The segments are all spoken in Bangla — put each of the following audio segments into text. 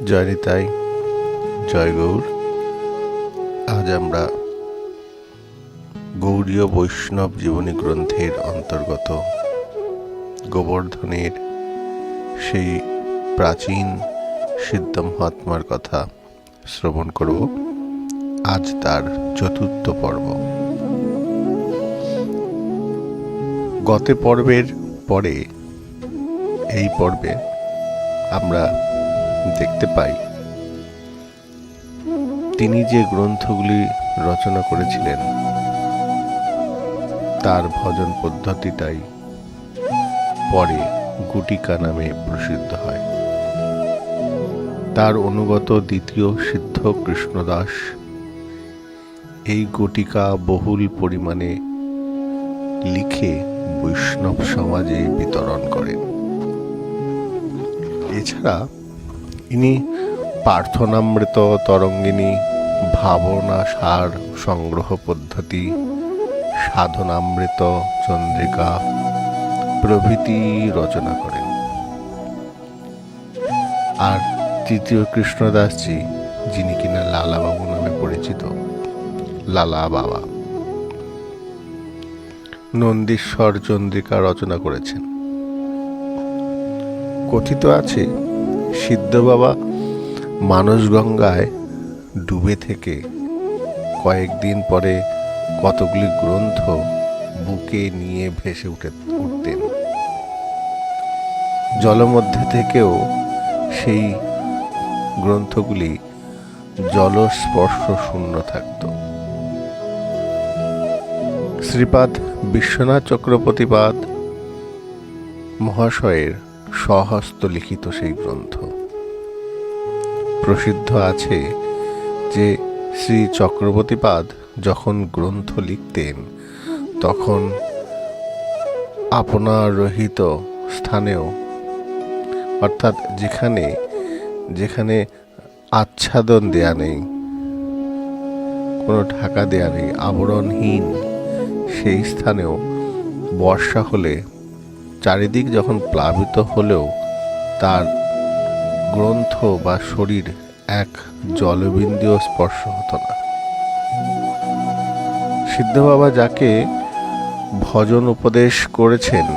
জয় নিতাই, জয় গৌর। আজ আমরা গৌড়ীয় বৈষ্ণব জীবনী গ্রন্থের অন্তর্গত গোবর্ধনের সেই প্রাচীন সিদ্ধ মহাত্মার কথা শ্রবণ করব। আজ তার চতুর্থ পর্ব। গত পর্বের পরে এই পর্বে আমরা দেখতে পাই তিনি যে গ্রন্থগুলি রচনা করেছিলেন তার ভজন পদ্ধতিটাই পরে গুটিকা নামে প্রসিদ্ধ হয়। তার অনুগত দ্বিতীয় সিদ্ধ কৃষ্ণদাস এই গুটিকা বহুল পরিমাণে লিখে বৈষ্ণব সমাজে বিতরণ করেন। এছাড়া ইনি প্রার্থনামৃত তরঙ্গিনী, ভাবনা সার সংগ্রহ পদ্ধতি, সাধনামৃত চন্দ্রিকা প্রভৃতি রচনা করেন। আর তৃতীয় কৃষ্ণদাসজি, যিনি কিনা লালা বাবু নামে পরিচিত, লালা বাবা, নন্দীশ্বর চন্দ্রিকা রচনা করেছেন। কথিত আছে সিদ্ধ বাবা মানসগঙ্গায় ডুবে থেকে কয়েকদিন পরে কতগুলি গ্রন্থ বুকে নিয়ে ভেসে উঠতেন। জলমধ্যে থেকেও সেই গ্রন্থগুলি জলস্পর্শ শূন্য থাকত। শ্রীপাদ বিশ্বনাথ চক্রবর্তীপাদ মহাশয়ের স্বহস্ত লিখিত সেই গ্রন্থ। প্রসিদ্ধ আছে যে শ্রী চক্রবর্তীপাদ যখন গ্রন্থ লিখতেন তখন আপনার রহিত স্থানেও, অর্থাৎ যেখানে যেখানে আচ্ছাদন দেয়া নেই, কোনো ঢাকা দেয়া নেই, আবরণহীন সেই স্থানেও বর্ষা হলে চারিদিক যখন প্লাবিত হলেও তার গ্রন্থ বা শরীর এক জলবিন্দুও স্পর্শ হতো না। সিদ্ধ বাবা যাকে ভজন উপদেশ করেছেন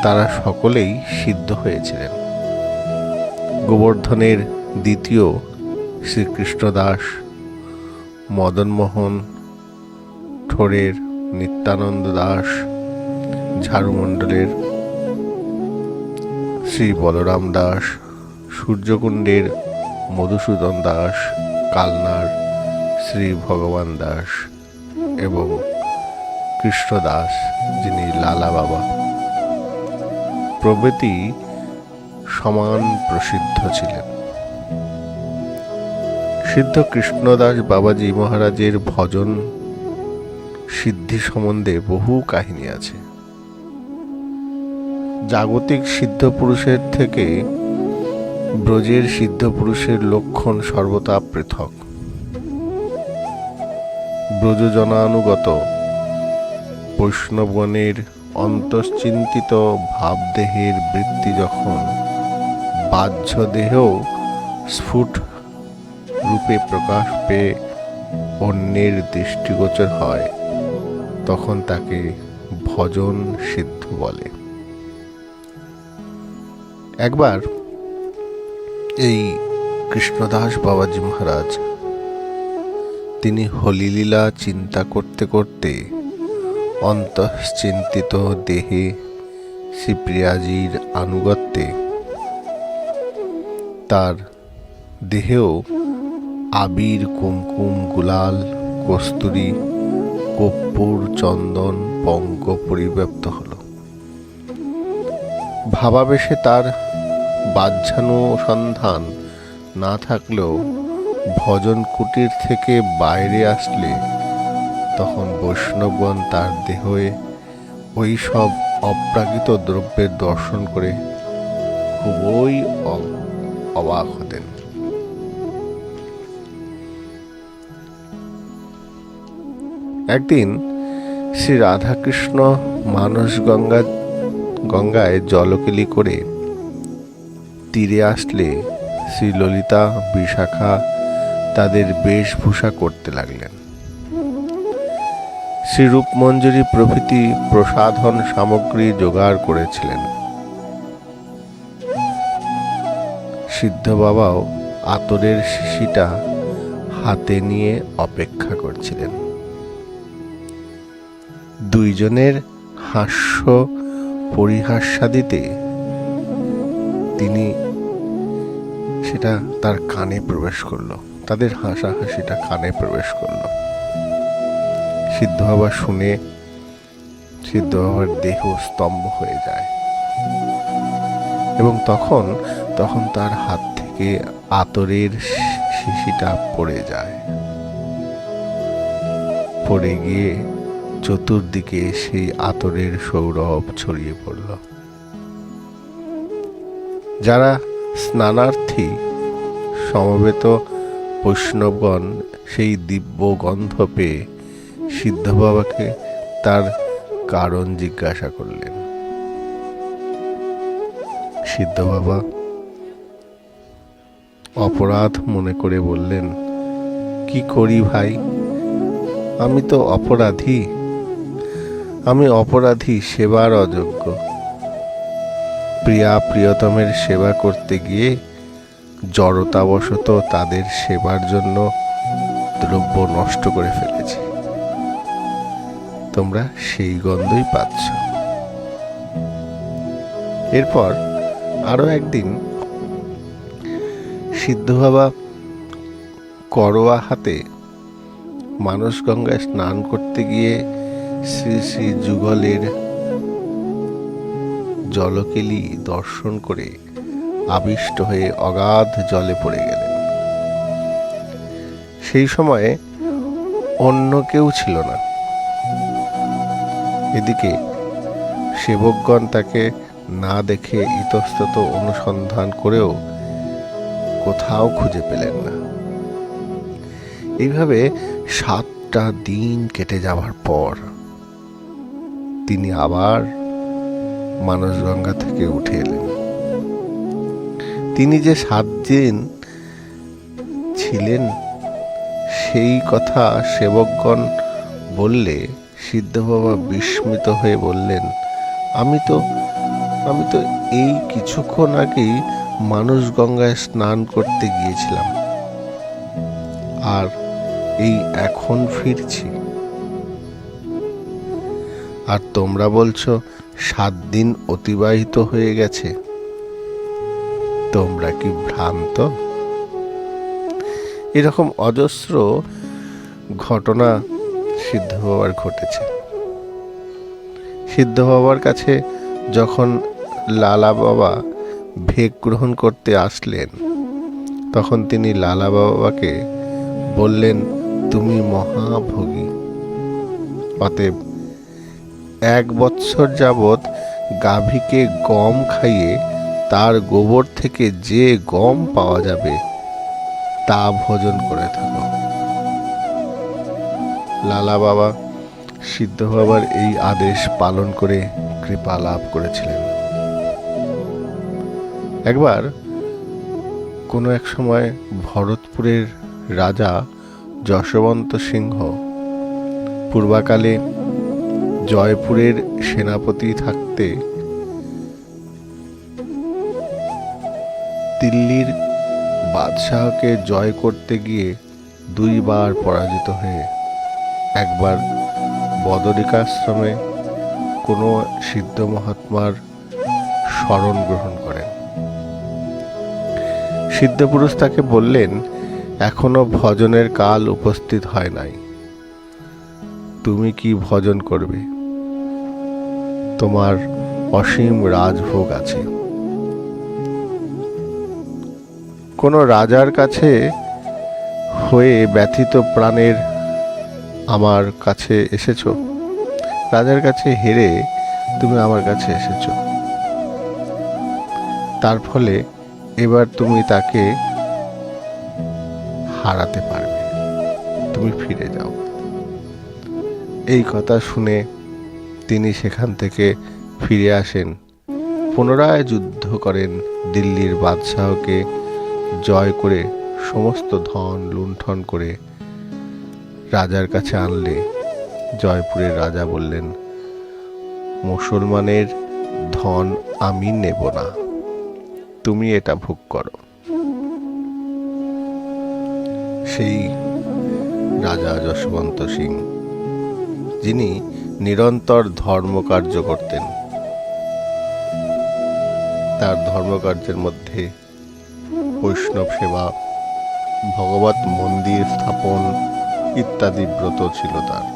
তারা সকলেই সিদ্ধ হয়েছিলেন। গোবর্ধনের দ্বিতীয় শ্রীকৃষ্ণদাস, মদনমোহন ঠোরের নিত্যানন্দ দাস, ঝাড়ুমণ্ডলের শ্রী বলরাম দাস, সূর্যকুণ্ডের মধুসূদন দাস, কালনার শ্রী ভগবান দাস এবং কৃষ্ণদাস, যিনি লালা বাবা প্রভৃতি সমান প্রসিদ্ধ ছিলেন। সিদ্ধ কৃষ্ণদাস বাবাজি মহারাজের ভজন সিদ্ধি সম্বন্ধে বহু কাহিনী আছে। জাগতিক সিদ্ধ পুরুষের থেকে ব্রজের সিদ্ধ পুরুষের লক্ষণ সর্বতা পৃথক। ব্রজজনানুগত বৈষ্ণবগণের অন্তশ্চিন্তিত ভাবদেহের বৃত্তি যখন বাহ্য দেহেও স্ফুট রূপে প্রকাশ পেয়ে অন্যের দৃষ্টিগোচর হয়, তখন তাকে ভজন সিদ্ধ বলে। একবার এই কৃষ্ণদাস বাবাজি মহারাজ তিনি হলিলীলা চিন্তা করতে করতে অন্তশ্চিন্তিত দেহে শ্রীপ্রিয়াজির আনুগত্যে তার দেহেও আবির, কুমকুম, গুলাল, কস্তুরী, কর্পূর, চন্দন, পঙ্ক পরিব্যাপ্ত হল। ভাবাবেশে তার বাহ্যানুসন্ধান না থাকলেও ভজন কুটির থেকে বাইরে আসলে তখন বৈষ্ণবগণ তার দেহে ওই সব অপ্রাকৃত দ্রব্যের দর্শন করে খুবই অবাক হতেন। একদিন শ্রী রাধাকৃষ্ণ মানসগঙ্গায় জলকেলি করে তীরে আসলে শ্রীললিতা, বিশাখা তাদের বেশভূষা করতে লাগলেন। শ্রীরূপমঞ্জরী প্রভৃতি প্রসাধন সামগ্রী জোগাড় করেছিলেন। সিদ্ধ বাবাও আতরের শিশিটা হাতে নিয়ে অপেক্ষা করছিলেন। দুইজনের হাস্য পরিহাস্যাদিতে তিনি সেটা তার কানে প্রবেশ করলো, তাদের হাসাহাসিটা কানে প্রবেশ করলো। সিদ্ধ বাবা শুনে সিদ্ধ বাবার দেহ স্তম্ভ হয়ে যায় এবং তখন তার হাত থেকে আতরের শিশিটা পড়ে যায়। পড়ে গিয়ে চতুর্দিকে সেই আতরের সৌরভ ছড়িয়ে পড়ল। যারা স্নানার্থী সমবেত বৈষ্ণবগণ সেই দিব্য গন্ধ পেয়ে সিদ্ধ বাবাকে তার কারণ জিজ্ঞাসা করলেন। সিদ্ধ বাবা অপরাধ মনে করে বললেন, কি করি ভাই, আমি তো অপরাধী, আমি অপরাধী, সেবার অযোগ্য। প্রিয়া প্রিয়তমের সেবা করতে গিয়ে জড়তাবশত তাদের সেবার জন্য দ্রব্য নষ্ট করে ফেলেছি। তোমরা সেই গন্ধই পাচ্ছ। এরপর আরো একদিন সিদ্ধ বাবা করোয়া হাতে মানসগঙ্গায় স্নান করতে গিয়ে শ্রী শ্রী যুগলের জলকেলি দর্শন করে আবিষ্ট হয়ে অগাধ জলে পড়ে গেলেন। সেই সময়ে অন্য কেউ ছিল না। এদিকে সেবকগণ তাকে না দেখে ইতস্তত অনুসন্ধান করেও কোথাও খুঁজে পেলেন না। এইভাবে 7টা দিন কেটে যাওয়ার পর তিনি আবার মানসগঙ্গা থেকে উঠে এলেন। তিনি যে 7 দিন ছিলেন সেই কথা সেবকগণ বললে সিদ্ধ বাবা বিস্মিত হয়ে বললেন, আমি তো এই কিছুক্ষণ আগেই মানসগঙ্গায় স্নান করতে গিয়েছিলাম, আর এই এখন ফিরছি, আর তোমরা বলছো 7 দিন অতিবাহিত হয়ে গেছে। তোমরা কি ভ্রান্ত? এরকম অজস্র ঘটনা সিদ্ধ বাবার ঘটেছে। সিদ্ধ বাবার কাছে যখন লালা বাবা ভেক গ্রহণ করতে আসলেন, তখন তিনি লালা বাবাকে বললেন, তুমি মহাভোগী, অতএব 1 বৎসর যাবৎ গাভীকে গম খাইয়ে তার গোবর থেকে যে গম পাওয়া যাবে তা ভোজন করে থাকো। লালা বাবা সিদ্ধ বাবার এই আদেশ পালন করে কৃপা লাভ করেছিলেন। একবার কোনো এক সময় ভরতপুরের রাজা যশবন্ত সিংহ পূর্বাকালে জয়পুরের সেনাপতি থাকতে দিল্লির বাদশাহকে জয় করতে গিয়ে 2 বার পরাজিত হয়ে একবার বদরিকাশ্রমে কোনো সিদ্ধ মহাত্মার শরণ গ্রহণ করেন। সিদ্ধপুরুষ তাকে বললেন, এখনো ভজনের কাল উপস্থিত হয় নাই, তুমি কি ভজন করবে? তোমার অসীম রাজভোগ আছে। কোন রাজার কাছে হয়ে ব্যথিত প্রাণের আমার কাছে এসেছো, রাজার কাছে হেরে তুমি আমার কাছে এসেছো, তার ফলে এবার তুমি তাকে হারাতে পারবে, তুমি ফিরে যাও। এই কথা শুনে তিনি সেখান থেকে ফিরে আসেন, পুনরায় যুদ্ধ করেন, দিল্লির বাদশাহকে জয় করে সমস্ত ধন লুণ্ঠন করে রাজার কাছে আনলে জয়পুরের রাজা বললেন, মুসলমানের ধন আমি নেব না, তুমি এটা ভোগ করো। সেই রাজা যশবন্ত সিং, যিনি নিরন্তর ধর্মকার্য করতেন, তার ধর্মকার্যের মধ্যে বৈষ্ণব সেবা, ভগবত মন্দির স্থাপন ইত্যাদি ব্রত ছিল তার।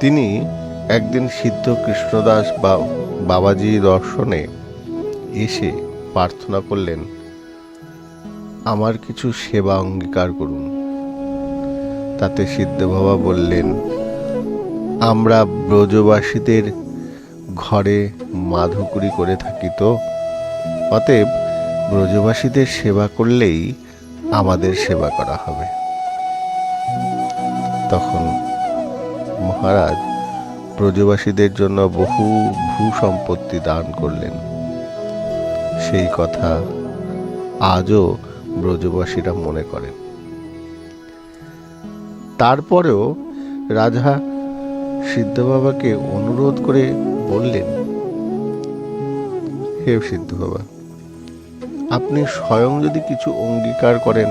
তিনি একদিন সিদ্ধ কৃষ্ণদাস বা বাবাজি দর্শনে এসে প্রার্থনা করলেন, আমার কিছু সেবা অঙ্গীকার করুন। তাতে সিদ্ধ বাবা বললেন, আমরা ব্রজবাসীদের ঘরে মাধুকরী করে থাকি, তো অতএব ব্রজবাসীদের সেবা করলেই আমাদের সেবা করা হবে। তখন মহারাজ ব্রজবাসীদের জন্য বহু ভূ সম্পত্তি দান করলেন। সেই কথা আজও ব্রজবাসীরা মনে করেন। তারপরেও রাজা সিদ্ধ বাবাকে অনুরোধ করে বললেন, হে সিদ্ধ বাবা, আপনি স্বয়ং যদি কিছু অঙ্গীকার করেন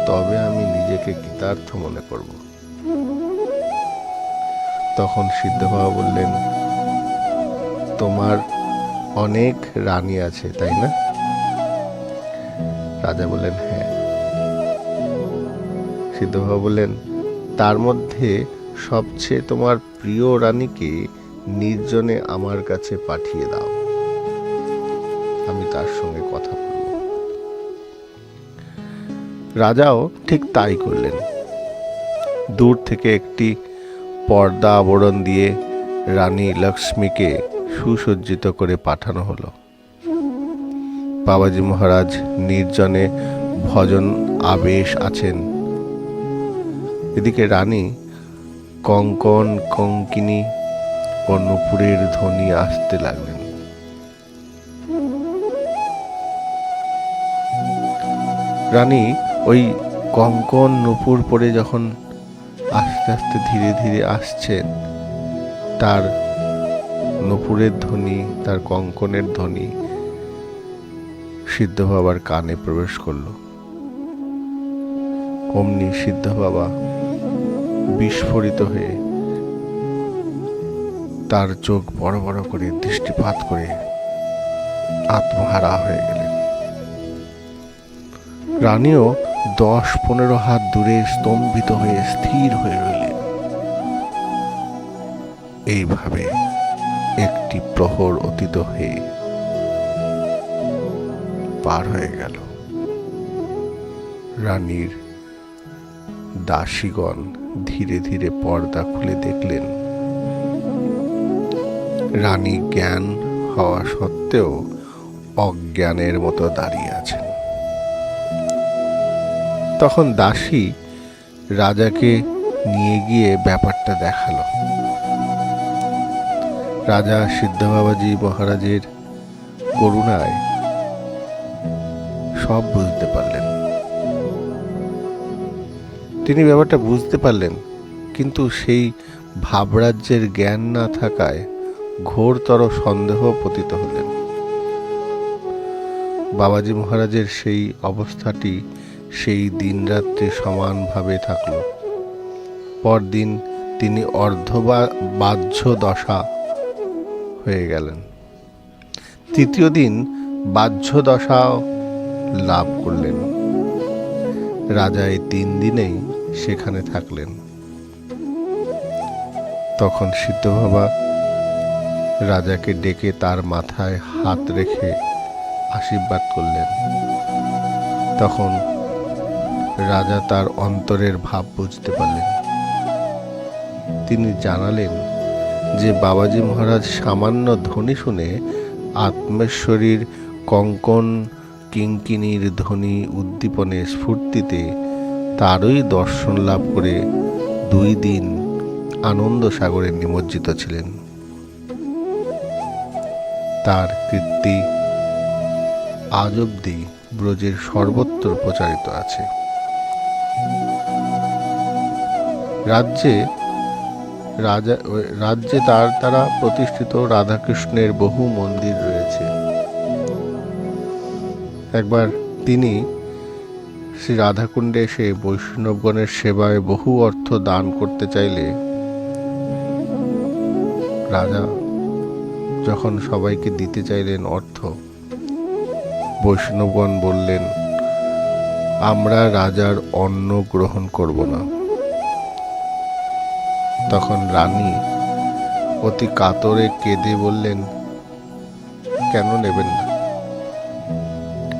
তবে আমি নিজেকে কৃতার্থ মনে করব। তখন সিদ্ধ বাবা বললেন, তোমার অনেক রানী আছে, তাই না? রাজা বললেন, হ্যাঁ। সিদ্ধ বাবা বললেন, তার মধ্যে সবচেয়ে তোমার প্রিয় রানীকে নির্জনে আমার কাছে পাঠিয়ে দাও, আমি তার সঙ্গে কথা বলব। রাজাও ঠিক তাই করলেন। দূর থেকে একটি পর্দা আবরণ দিয়ে রানী লক্ষ্মীকে সুসজ্জিত করে পাঠানো হলো। বাবাজি মহারাজ নির্জনে ভজন আবেশ আছেন। এদিকে রানী কঙ্কন কঙ্কিনী ও নূপুরের ধ্বনি আসতে লাগলেন। রানী ওই কঙ্কন নূপুর পরে যখন আস্তে আস্তে ধীরে ধীরে আসছেন, তার নূপুরের ধ্বনি, তার কঙ্কনের ধ্বনি সিদ্ধ বাবার কানে প্রবেশ করল। অমনি সিদ্ধ বাবা বিস্ফোরিত হয়ে তার চোখ বড় বড় করে দৃষ্টিপাত করে আত্মহারা হয়ে গেলেন। রানীও 10-15 হাত দূরে স্তম্ভিত হয়ে স্থির হয়ে রইলেন। এইভাবে একটি প্রহর অতীত হয়ে পার হয়ে গেল। রানীর দাসীগণ ধীরে ধীরে পর্দা খুলে দেখলেন, রানী জ্ঞান হওয়া সত্ত্বেও অজ্ঞানের মতো দাঁড়িয়ে আছেন। তখন দাসী রাজাকে নিয়ে গিয়ে ব্যাপারটা দেখালো। রাজা সিদ্ধ বাবাজি মহারাজের করুণায় সব বুঝতে পারলেন। তিনি ব্যাপারটা বুঝতে পারলেন, কিন্তু সেই ভাবরাজ্যের জ্ঞান না থাকায় ঘোরতর সন্দেহ পতিত হলেন। বাবাজি মহারাজের সেই অবস্থাটি সেই দিন রাত্রি সমানভাবে থাকল। পরদিন তিনি বাহ্য দশা হয়ে গেলেন। তৃতীয় দিন বাহ্য দশা লাভ করলেন। রাজা এই 3 দিনেই সেখানে থাকলেন। তখন সিদ্ধ বাবা রাজাকে ডেকে তার মাথায় হাত রেখে আশীর্বাদ করলেন। তখন রাজা তার অন্তরের ভাব বুঝতে পারলেন। তিনি জানালেন যে বাবাজি মহারাজ সামান্য ধ্বনি শুনে আত্মেশ্বরীর কঙ্কন কিঙ্কিনীর ধ্বনি উদ্দীপনে স্ফূর্তিতে তারই দর্শন লাভ করে 2 দিন আনন্দ সাগরে নিমজ্জিত ছিলেন। তার কীর্তি আজ অবধি ব্রজের সর্বত্র প্রচারিত আছে। রাজ্যে তার দ্বারা প্রতিষ্ঠিত রাধাকৃষ্ণের বহু মন্দির রয়েছে। একবার তিনি শ্রী রাধাকুণ্ডে এসে বৈষ্ণবগণের সেবায় বহু অর্থ দান করতে চাইলে রাজা যখন সবাইকে দিতে চাইলেন অর্থ, বৈষ্ণবগণ বললেন, আমরা রাজার অন্ন গ্রহণ করব না। তখন রানী অতি কাতরে কেঁদে বললেন, কেন নেবেন না?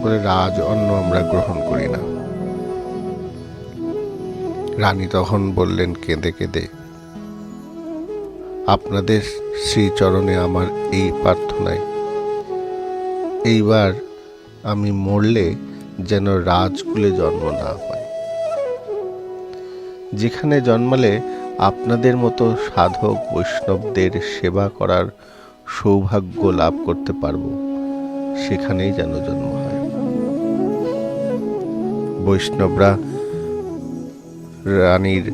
বলে, রাজ অন্ন আমরা গ্রহণ করি না। রানী তখন বললেন কেঁদে কেঁদে, আপনাদের শ্রীচরণে আমার এই প্রার্থনায়, এইবার আমি মরলে যেন রাজকুলে জন্ম না পাই। যেখানে জন্মালে আপনাদের মতো সাধক বৈষ্ণবদের সেবা করার সৌভাগ্য লাভ করতে পারব, সেখানেই যেন জন্ম হয়। বৈষ্ণবরা রানীর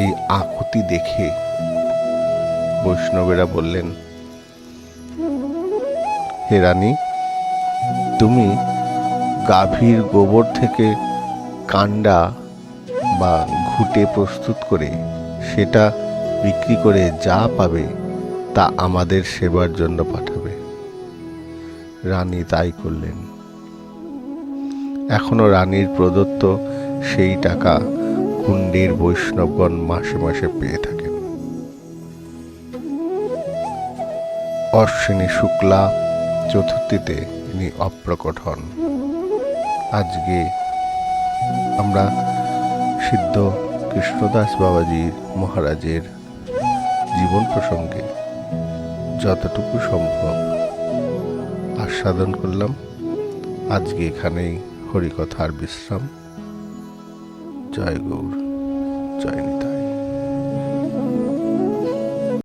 এই আকুতি দেখে বৈষ্ণবেরা বললেন, হে রানী, তুমি গাভীর গোবর থেকে কাণ্ডা বা ঘুঁটে প্রস্তুত করে সেটা বিক্রি করে যা পাবে তা আমাদের সেবার জন্য পাঠাবে। রানী তাই করলেন। এখনো রানীর প্রদত্ত সেই টাকা কুণ্ডের বৈষ্ণবগণ মাসে মাসে পেয়ে থাকেন। অশ্বিনী শুক্লা চতুর্থীতে তিনি অপ্রকট হন। আজকে আমরা সিদ্ধ কৃষ্ণদাস বাবাজি মহারাজের জীবন প্রসঙ্গে যতটুকু সম্ভব আস্বাদন করলাম। আজকে এখানেই হরিকথার বিশ্রাম। জয় গৌর, জয় নিতাই।